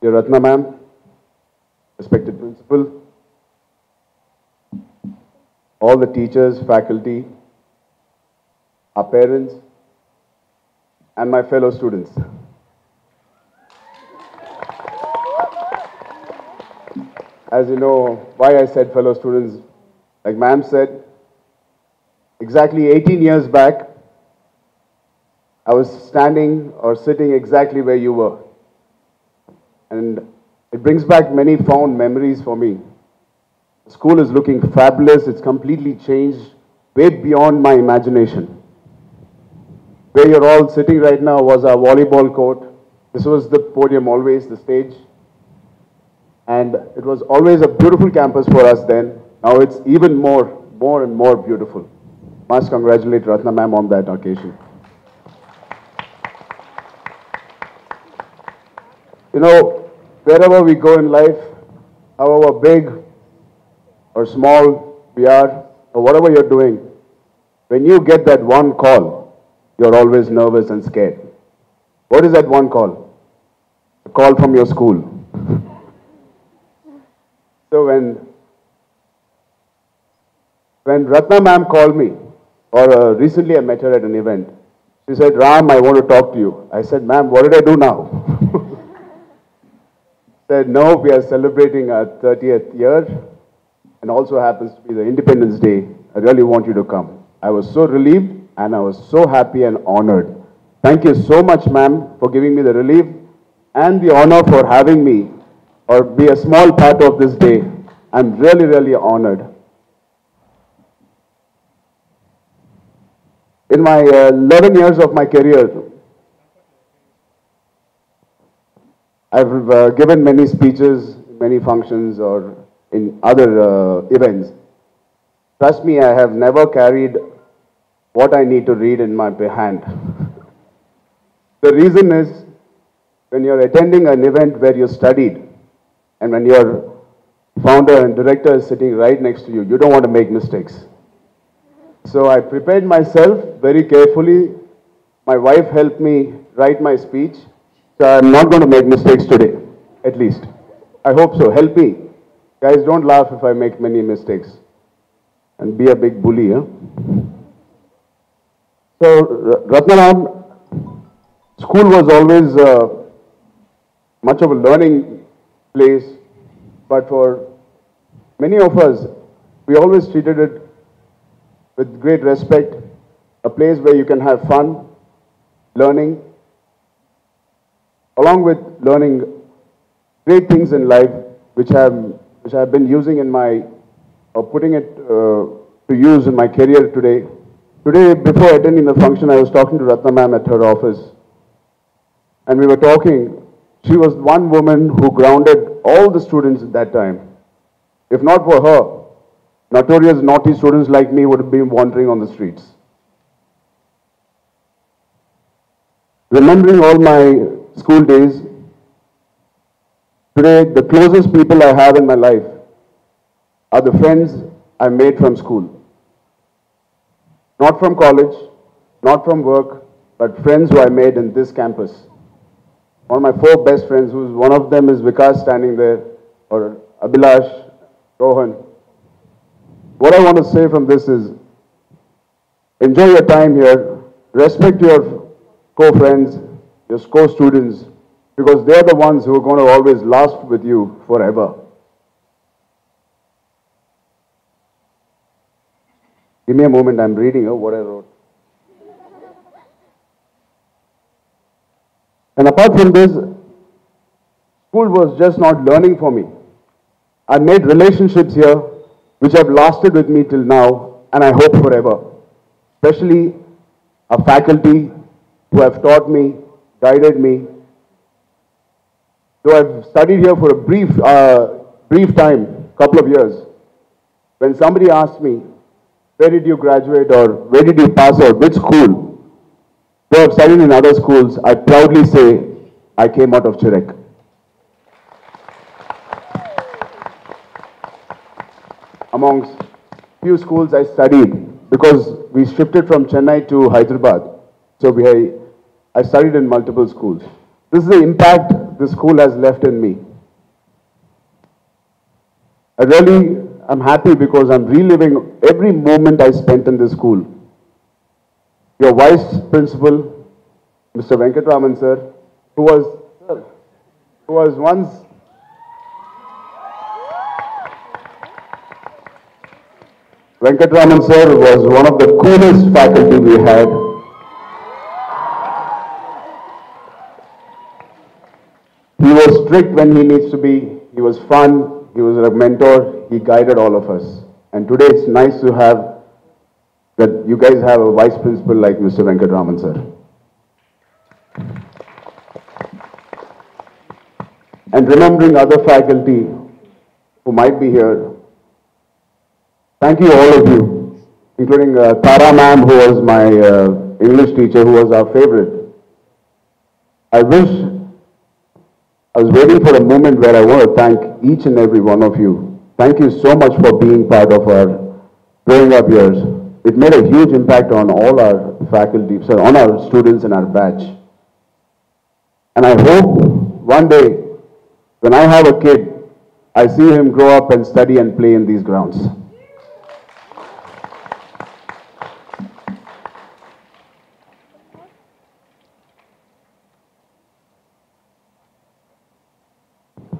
Dear Ratna ma'am, respected principal, all the teachers, faculty, our parents, and my fellow students. As you know, why I said fellow students, like ma'am said, exactly 18 years back, I was standing or sitting exactly where you were. And it brings back many fond memories for me. The school is looking fabulous. It's completely changed, way beyond my imagination. Where you're all sitting right now was our volleyball court. This was the podium always, the stage. And it was always a beautiful campus for us then. Now it's even more and more beautiful. Must congratulate Ratna ma'am on that occasion. You know, wherever we go in life, however big or small we are, or whatever you're doing, when you get that one call, you're always nervous and scared. What is that one call? A call from your school. So when Ratna ma'am called me, or recently I met her at an event, she said, Ram, I want to talk to you. I said, ma'am, what did I do now? Said, no, we are celebrating our 30th year, and also happens to be the Independence Day. I really want you to come. I was so relieved, and I was so happy and honored. Thank you so much, ma'am, for giving me the relief and the honor for having me or be a small part of this day. I'm really, really honored. In my 11 years of my career, I've given many speeches, many functions, or in other events. Trust me, I have never carried what I need to read in my hand. The reason is, when you're attending an event where you studied, and when your founder and director is sitting right next to you, you don't want to make mistakes. So I prepared myself very carefully. My wife helped me write my speech. So I'm not going to make mistakes today, at least. I hope so. Help me. Guys, don't laugh if I make many mistakes. And be a big bully, huh? So, Ratnaram, school was always much of a learning place, but for many of us, we always treated it with great respect, a place where you can have fun, learning, along with learning great things in life, which I've been using in my, or putting it to use in my career today. Today, before attending the function, I was talking to Ratna ma'am at her office, and we were talking. She was one woman who grounded all the students at that time. If not for her, notorious naughty students like me would have been wandering on the streets. Remembering all my school days, today the closest people I have in my life are the friends I made from school. Not from college, not from work, but friends who I made in this campus. One of my 4 best friends, one of them is Vikas standing there, or Abhilash, Rohan. What I want to say from this is, enjoy your time here, respect your co-friends, your co-students, because they're the ones who are going to always last with you forever. Give me a moment, I'm reading what I wrote. And apart from this, school was just not learning for me. I made relationships here which have lasted with me till now, and I hope forever. Especially a faculty who have taught me, guided me. Though I've studied here for a brief time, couple of years, when somebody asks me, where did you graduate or where did you pass out, which school? Though I've studied in other schools, I proudly say I came out of Chirek. Amongst few schools I studied, because we shifted from Chennai to Hyderabad. So I studied in multiple schools. This is the impact this school has left in me. I really am happy because I'm reliving every moment I spent in this school. Your vice principal, Mr. Venkatraman sir, who was once Venkatraman sir was one of the coolest faculty we had. He was strict when he needs to be. He was fun. He was a mentor. He guided all of us. And today it's nice to have that you guys have a vice principal like Mr. Venkatraman sir. And remembering other faculty who might be here, thank you all of you, including Tara ma'am, who was my English teacher, who was our favorite. I was waiting for a moment where I want to thank each and every one of you. Thank you so much for being part of our growing up years. It made a huge impact on all our faculty, on our students in our batch. And I hope one day, when I have a kid, I see him grow up and study and play in these grounds.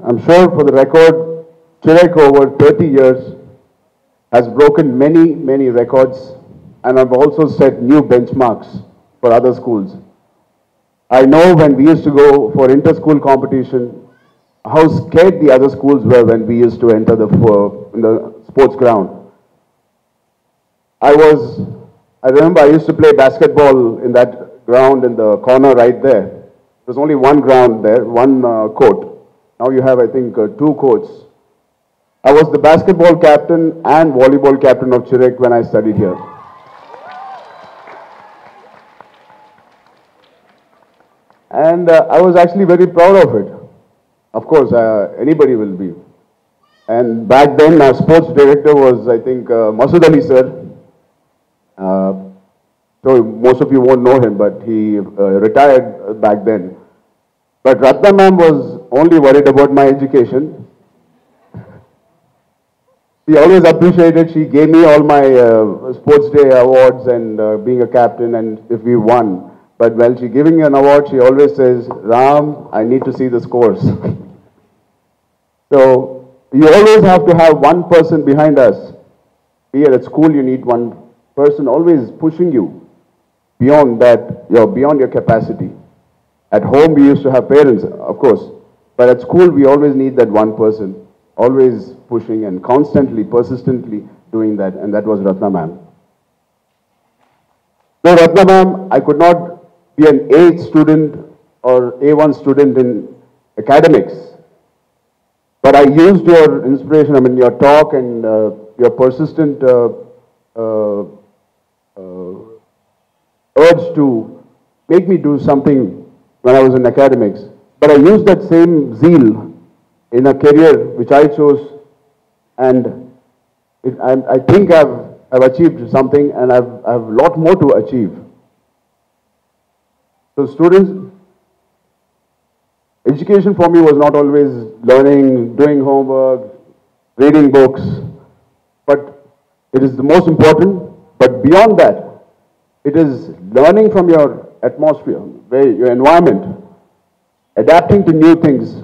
I'm sure for the record, Chirek over 30 years has broken many, many records, and I've also set new benchmarks for other schools. I know when we used to go for inter-school competition, how scared the other schools were when we used to enter in the sports ground. I remember I used to play basketball in that ground in the corner right there. There's only one ground there, one court. Now you have, I think, 2 courts. I was the basketball captain and volleyball captain of Chirek when I studied here. And I was actually very proud of it. Of course, anybody will be. And back then, our sports director was, I think, Masood Ali sir. So most of you won't know him, but he retired back then. But Ratna ma'am was only worried about my education. She always appreciated, she gave me all my sports day awards and being a captain and if we won. But while she giving me an award, she always says, Ram, I need to see the scores. So you always have to have one person behind us. Here at school, you need one person always pushing you beyond that, beyond your capacity. At home, we used to have parents, of course, but at school, we always need that one person, always pushing and constantly, persistently doing that, and that was Ratna ma'am. No, Ratna ma'am, I could not be an A student or A1 student in academics, but I used your inspiration, your talk and your persistent urge to make me do something when I was in academics. But I used that same zeal in a career which I chose, and I think I've achieved something, and I've a lot more to achieve. So students, education for me was not always learning, doing homework, reading books, but it is the most important. But beyond that, it is learning from your atmosphere, your environment, adapting to new things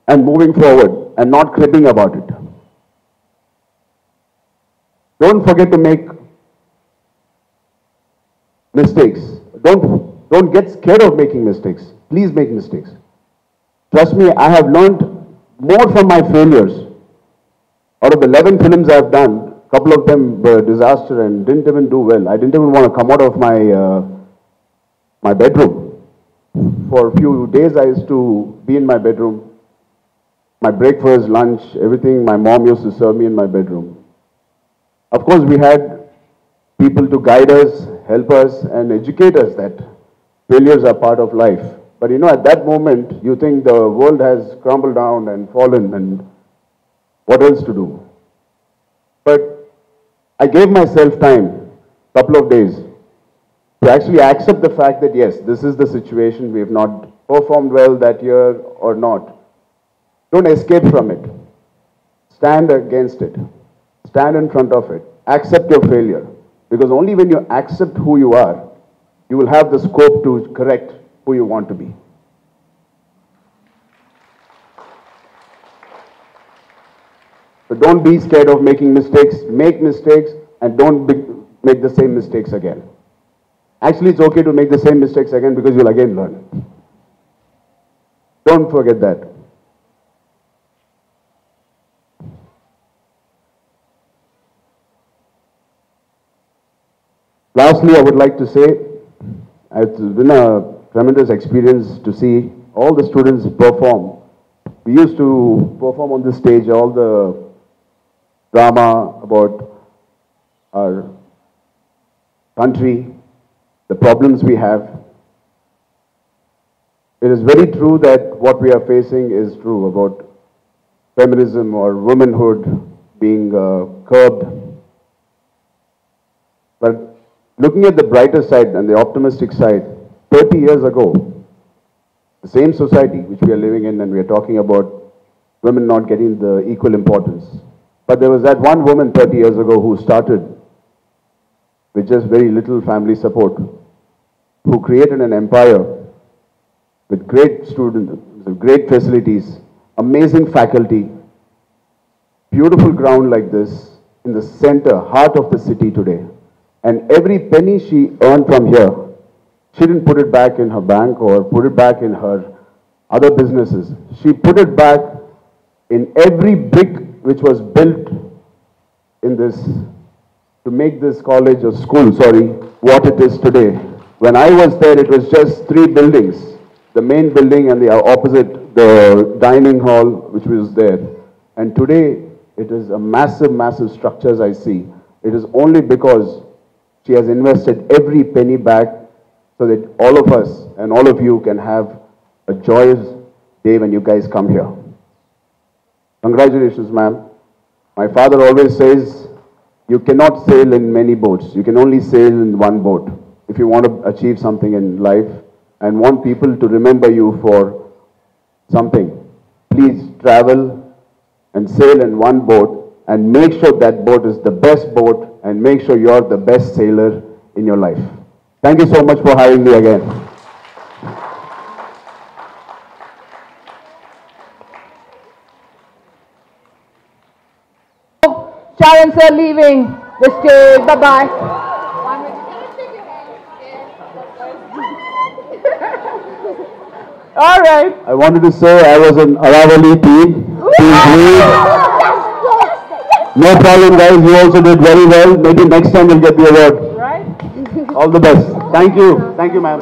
and moving forward and not cribbing about it. Don't forget to make mistakes. Don't get scared of making mistakes. Please make mistakes. Trust me, I have learned more from my failures. Out of the 11 films I've done, a couple of them were disaster and didn't even do well. I didn't even want to come out of my bedroom. For a few days, I used to be in my bedroom. My breakfast, lunch, everything, my mom used to serve me in my bedroom. Of course, we had people to guide us, help us, and educate us that failures are part of life. But at that moment, you think the world has crumbled down and fallen, and what else to do? But I gave myself time, couple of days, to actually accept the fact that yes, this is the situation, we have not performed well that year or not, don't escape from it. Stand against it. Stand in front of it. Accept your failure. Because only when you accept who you are, you will have the scope to correct who you want to be. So don't be scared of making mistakes. Make mistakes and don't make the same mistakes again. Actually, it's okay to make the same mistakes again because you'll again learn. Don't forget that. Lastly, I would like to say, it's been a tremendous experience to see all the students perform. We used to perform on this stage all the drama about our country, the problems we have. It is very true that what we are facing is true about feminism or womanhood being curbed. But looking at the brighter side and the optimistic side, 30 years ago, the same society which we are living in, and we are talking about women not getting the equal importance. But there was that one woman 30 years ago who started with just very little family support, who created an empire with great students, with great facilities, amazing faculty, beautiful ground like this, in the center, heart of the city today. And every penny she earned from here, she didn't put it back in her bank or put it back in her other businesses. She put it back in every brick which was built in this, to make this college or school, what it is today. When I was there, it was just 3 buildings. The main building and the opposite, the dining hall, which was there. And today, it is a massive, massive structures I see. It is only because she has invested every penny back so that all of us and all of you can have a joyous day when you guys come here. Congratulations, ma'am. My father always says, you cannot sail in many boats. You can only sail in one boat. If you want to achieve something in life and want people to remember you for something, please travel and sail in one boat and make sure that boat is the best boat and make sure you're the best sailor in your life. Thank you so much for having me again. Charan sir leaving the stage. Bye-bye. All right. I wanted to say I was an Aravali team lead. No problem, guys. You also did very well. Maybe next time you'll get the award. Right. All the best. Thank you. Thank you, ma'am.